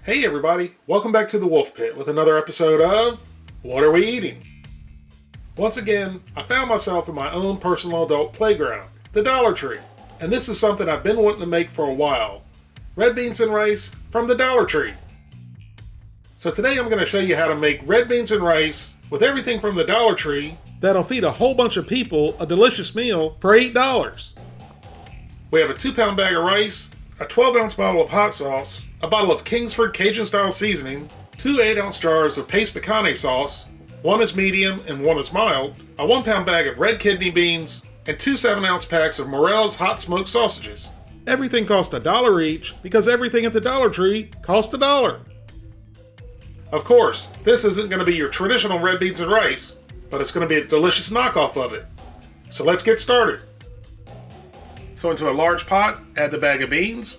Hey everybody, welcome back to the Wolf Pit with another episode of What Are We Eating? Once again, I found myself in my own personal adult playground, the Dollar Tree, and this is something I've been wanting to make for a while. Red beans and rice from the Dollar Tree. So today I'm going to show you how to make red beans and rice with everything from the Dollar Tree that'll feed a whole bunch of people a delicious meal for $8. We have a 2-pound bag of rice, a 12-ounce bottle of hot sauce, a bottle of Kingsford Cajun-style seasoning, 2 8-ounce jars of paste picante sauce, one is medium and one is mild, a 1-pound bag of red kidney beans, and 2 7-ounce packs of Morel's hot smoked sausages. Everything costs $1 each because everything at the Dollar Tree costs $1. Of course, this isn't going to be your traditional red beans and rice, but it's going to be a delicious knockoff of it. So let's get started. So into a large pot, add the bag of beans.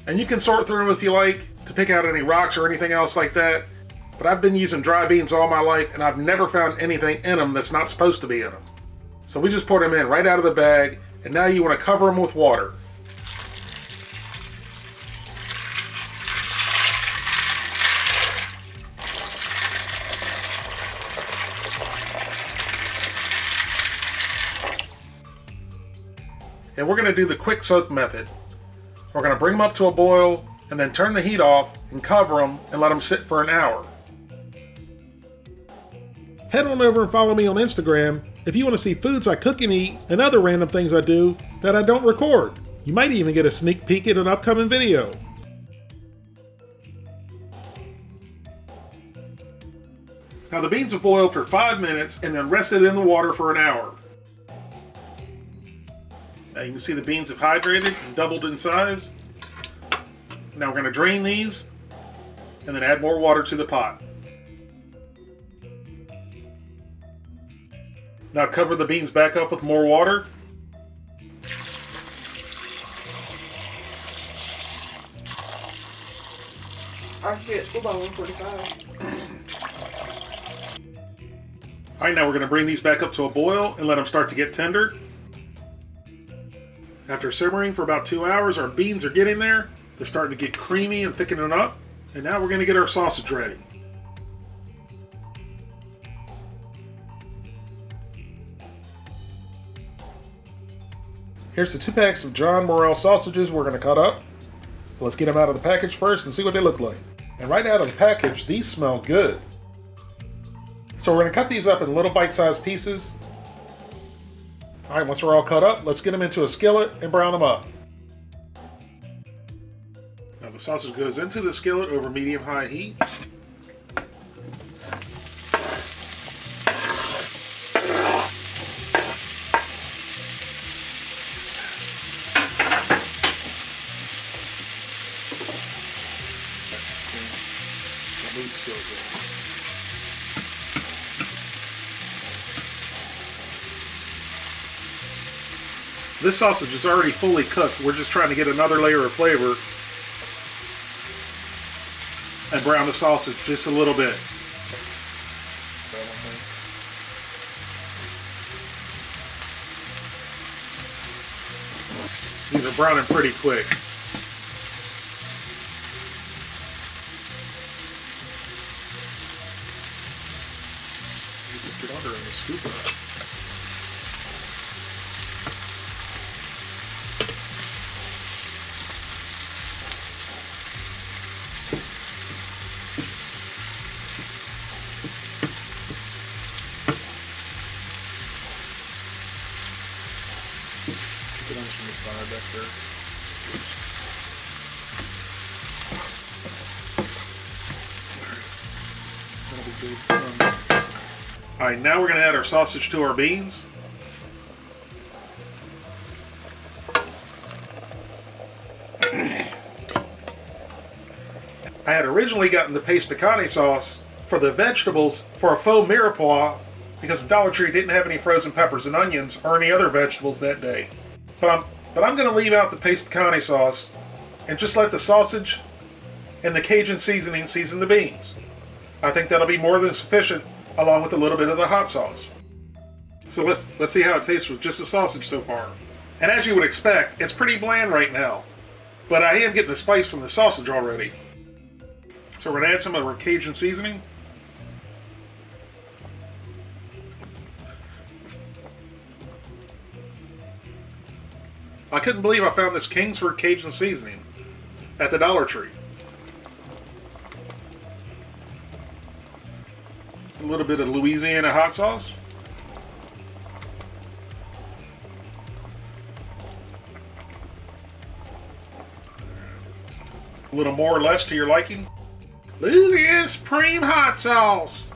And you can sort through them if you like to pick out any rocks or anything else like that. But I've been using dry beans all my life and I've never found anything in them that's not supposed to be in them. So we just pour them in right out of the bag, and now you want to cover them with water. And we're going to do the quick soak method. We're going to bring them up to a boil and then turn the heat off and cover them and let them sit for an hour. Head on over and follow me on Instagram if you want to see foods I cook and eat and other random things I do that I don't record. You might even get a sneak peek at an upcoming video. Now the beans have boiled for 5 minutes and then rested in the water for an hour. Now you can see the beans have hydrated and doubled in size. Now we're going to drain these and then add more water to the pot. Now cover the beans back up with more water. I get about 145. Alright, now we're going to bring these back up to a boil and let them start to get tender. After simmering for about 2 hours, our beans are getting there. They're starting to get creamy and thickening up. And now we're going to get our sausage ready. Here's the 2 packs of John Morel sausages we're going to cut up. Let's get them out of the package first and see what they look like. And right out of the package, these smell good. So we're going to cut these up in little bite-sized pieces. Alright, once we're all cut up, let's get them into a skillet and brown them up. Now the sausage goes into the skillet over medium-high heat. This sausage is already fully cooked. We're just trying to get another layer of flavor and brown the sausage just a little bit. These are browning pretty quick. Just get under and scoop it. Alright, now we're going to add our sausage to our beans. I had originally gotten the paste picante sauce for the vegetables for a faux mirepoix because the Dollar Tree didn't have any frozen peppers and onions or any other vegetables that day. But I'm going to leave out the paste picante sauce and just let the sausage and the Cajun seasoning season the beans. I think that'll be more than sufficient, along with a little bit of the hot sauce. So let's see how it tastes with just the sausage so far. And as you would expect, it's pretty bland right now. but I am getting the spice from the sausage already. So we're gonna add some of our Cajun seasoning. I couldn't believe I found this Kingsford Cajun seasoning at the Dollar Tree. A little bit of Louisiana hot sauce. A little more or less to your liking. Louisiana Supreme hot sauce.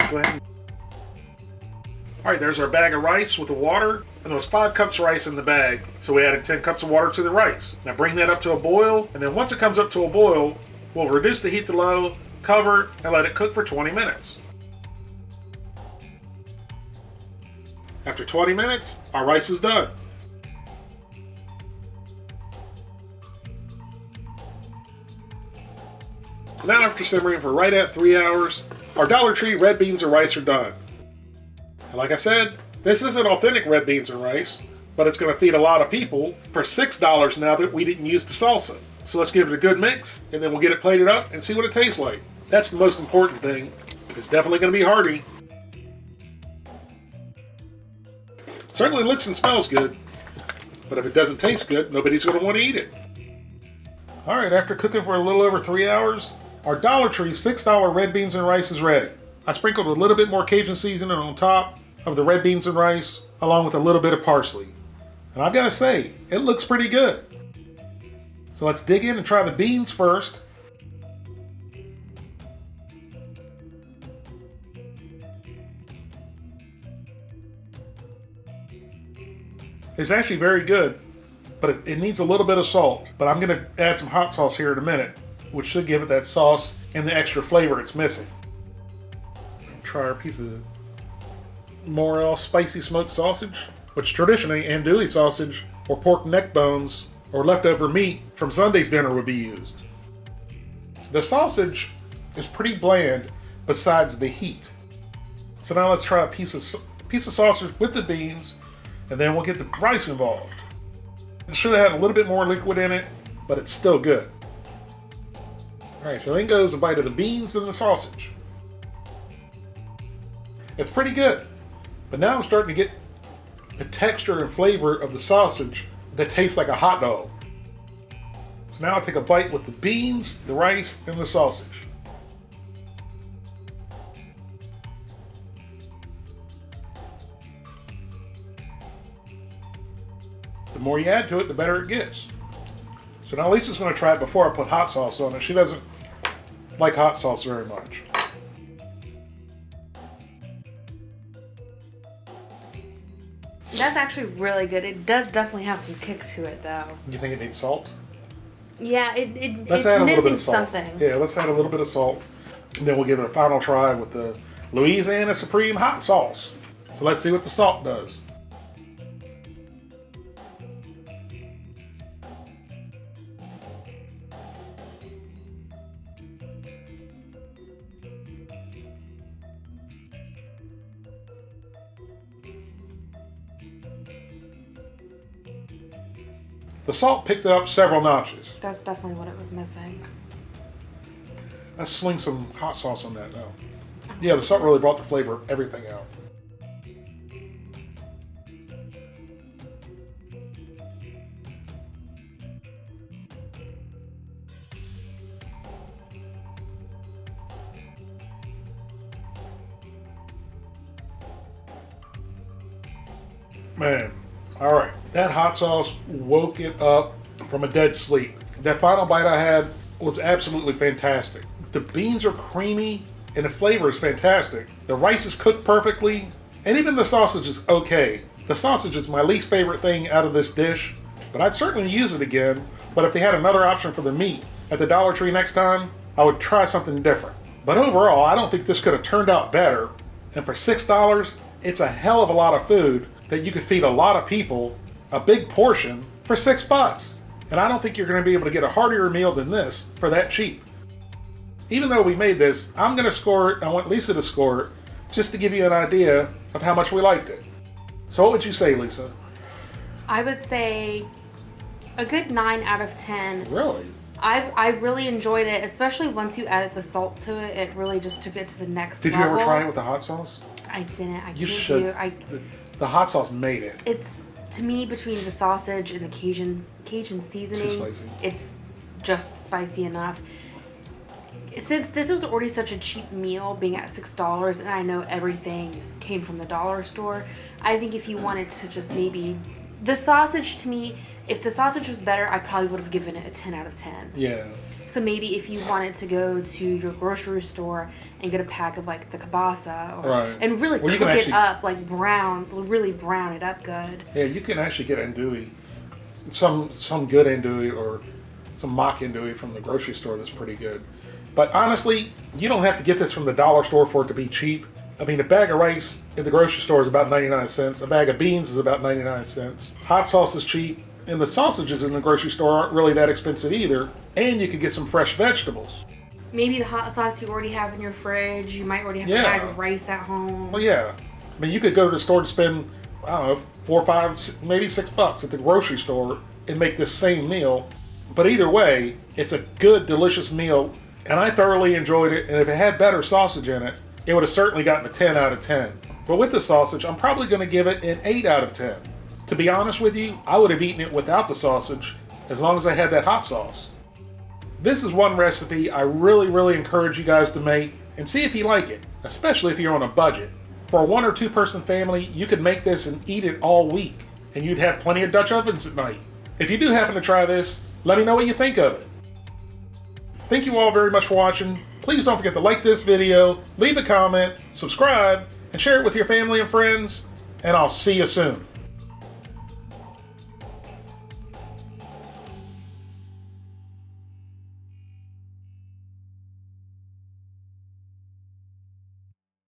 Go ahead. Alright, there's our bag of rice with the water. And there was 5 cups of rice in the bag, so we added 10 cups of water to the rice. Now bring that up to a boil, and then once it comes up to a boil, we'll reduce the heat to low, cover, and let it cook for 20 minutes. After 20 minutes, our rice is done. Now after simmering for right at 3 hours, our Dollar Tree red beans and rice are done. And like I said, this isn't authentic red beans and rice, but it's going to feed a lot of people for $6 now that we didn't use the salsa. So let's give it a good mix, and then we'll get it plated up and see what it tastes like. That's the most important thing. It's definitely going to be hearty. It certainly looks and smells good, but if it doesn't taste good, nobody's going to want to eat it. Alright, after cooking for a little over 3 hours, our Dollar Tree $6 red beans and rice is ready. I sprinkled a little bit more Cajun seasoning on top of the red beans and rice, along with a little bit of parsley. And I've got to say, it looks pretty good. So let's dig in and try the beans first. It's actually very good, but it needs a little bit of salt. But I'm going to add some hot sauce here in a minute, which should give it that sauce and the extra flavor it's missing. Try our piece of Morel spicy smoked sausage, which traditionally andouille sausage or pork neck bones or leftover meat from Sunday's dinner would be used. The sausage is pretty bland besides the heat. So now let's try a piece of sausage with the beans, and then we'll get the rice involved. It should have had a little bit more liquid in it, but it's still good. Alright, so in goes a bite of the beans and the sausage. It's pretty good. But now I'm starting to get the texture and flavor of the sausage that tastes like a hot dog. So now I'll take a bite with the beans, the rice, and the sausage. The more you add to it, the better it gets. So now Lisa's going to try it before I put hot sauce on it. She doesn't like hot sauce very much. That's actually really good. It does definitely have some kick to it, though. You think it needs salt? Yeah, Let's it's add a little bit missing of salt. something. Yeah, let's add a little bit of salt. And then we'll give it a final try with the Louisiana Supreme hot sauce. So let's see what the salt does. The salt picked it up several notches. That's definitely what it was missing. Let's sling some hot sauce on that now. Yeah, the salt really brought the flavor of everything out. Man, all right. That hot sauce woke it up from a dead sleep. That final bite I had was absolutely fantastic. The beans are creamy and the flavor is fantastic. The rice is cooked perfectly, and even the sausage is okay. The sausage is my least favorite thing out of this dish, but I'd certainly use it again. But if they had another option for the meat at the Dollar Tree next time, I would try something different. But overall, I don't think this could have turned out better. And for $6, it's a hell of a lot of food that you could feed a lot of people a big portion for $6. And I don't think you're going to be able to get a heartier meal than this for that cheap. Even though we made this, I'm going to score it. I want Lisa to score it just to give you an idea of how much we liked it. So what would you say, Lisa? I would say a good 9 out of 10. Really? I really enjoyed it, especially once you added the salt to it. It really just took it to the next Did level. you ever try it with the hot sauce? I didn't. I You can't should. do. The hot sauce made it. It's, to me, between the sausage and the Cajun seasoning, Too spicy. it's just spicy enough. Since this was already such a cheap meal, being at $6, and I know everything came from the dollar store, I think if you wanted to just maybe... The sausage, to me, if the sausage was better, I probably would have given it a 10 out of 10. Yeah. So maybe if you wanted to go to your grocery store and get a pack of like the kielbasa, Right. and really Well, you cook can it actually- up, like really brown it up good. Yeah, you can actually get andouille. Some good andouille or some mock andouille from the grocery store that's pretty good. But honestly, you don't have to get this from the dollar store for it to be cheap. I mean, a bag of rice at the grocery store is about 99 cents. A bag of beans is about 99 cents. Hot sauce is cheap. And the sausages in the grocery store aren't really that expensive either. And you could get some fresh vegetables. Maybe the hot sauce you already have in your fridge. You might already have Yeah. a bag of rice at home. Well, yeah. I mean, you could go to the store and spend, I don't know, 4, 5, maybe $6 at the grocery store and make this same meal. But either way, it's a good, delicious meal. And I thoroughly enjoyed it. And if it had better sausage in it, it would have certainly gotten a 10 out of 10. But with the sausage, I'm probably going to give it an 8 out of 10. To be honest with you, I would have eaten it without the sausage as long as I had that hot sauce. This is one recipe I really encourage you guys to make and see if you like it, especially if you're on a budget. For a 1 or 2 person family, you could make this and eat it all week, and you'd have plenty of Dutch ovens at night. If you do happen to try this, let me know what you think of it. Thank you all very much for watching. Please don't forget to like this video, leave a comment, subscribe, and share it with your family and friends, and I'll see you soon.